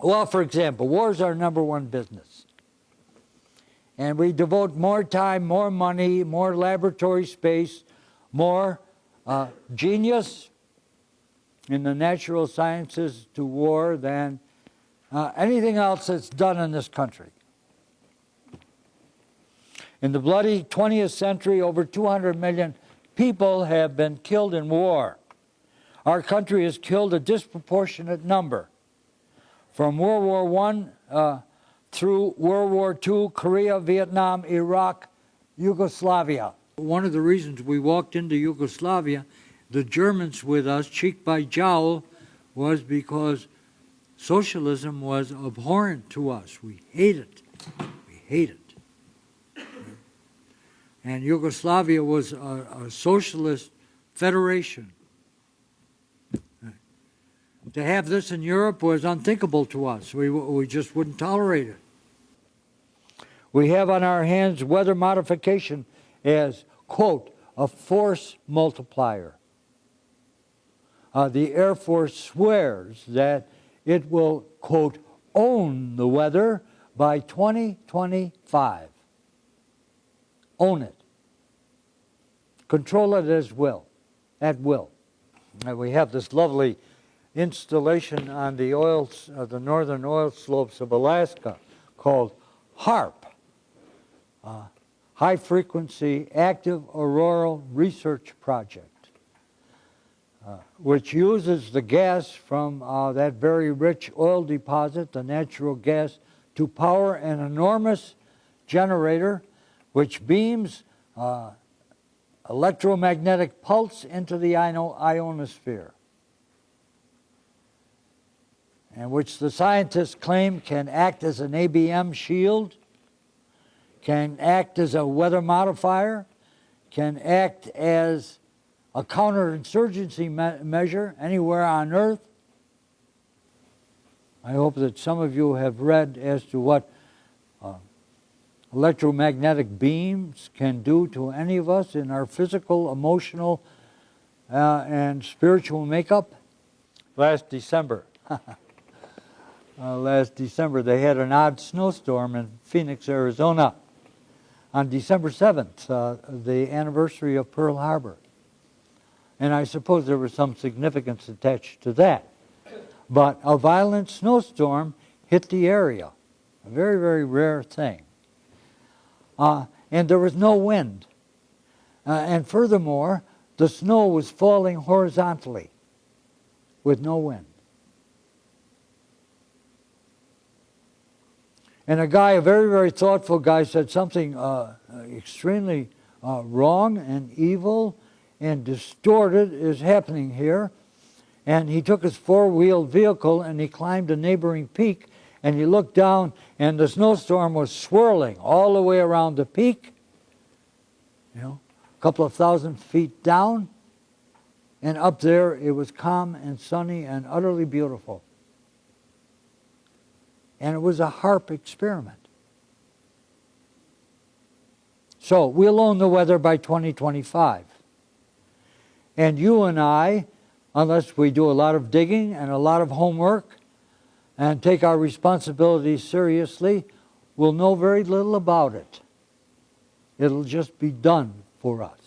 Well, for example, war is our #1 business. And we devote more time, more money, more laboratory space, more genius in the natural sciences to war than anything else that's done in this country. In the bloody 20th century, over 200 million people have been killed in war. Our country has killed a disproportionate number. From World War I through World War II, Korea, Vietnam, Iraq, Yugoslavia. One of the reasons we walked into Yugoslavia, the Germans with us, cheek by jowl, was because socialism was abhorrent to us. We hate it. We hate it. And Yugoslavia was a socialist federation. To have this in Europe was unthinkable to us. We just wouldn't tolerate it. We have on our hands weather modification as, quote, a force multiplier. The Air Force swears that it will, quote, own the weather by 2025. Own it. Control it at will. And we have this lovely installation on the northern oil slopes of Alaska called HAARP, High Frequency Active Auroral Research Project, which uses the gas from that very rich oil deposit, the natural gas, to power an enormous generator which beams electromagnetic pulse into the ionosphere, and which the scientists claim can act as an ABM shield, can act as a weather modifier, can act as a counterinsurgency measure anywhere on Earth. I hope that some of you have read as to what electromagnetic beams can do to any of us in our physical, emotional, and spiritual makeup. Last December, they had an odd snowstorm in Phoenix, Arizona on December 7th, the anniversary of Pearl Harbor. And I suppose there was some significance attached to that. But a violent snowstorm hit the area, a very, very rare thing. And there was no wind. And furthermore, the snow was falling horizontally with no wind. And a very, very thoughtful guy, said something extremely wrong and evil and distorted is happening here. And he took his four-wheeled vehicle and he climbed a neighboring peak, and he looked down and the snowstorm was swirling all the way around the peak, a couple of thousand feet down, and up there it was calm and sunny and utterly beautiful. And it was a HAARP experiment. So we'll own the weather by 2025. And you and I, unless we do a lot of digging and a lot of homework and take our responsibilities seriously, will know very little about it. It'll just be done for us.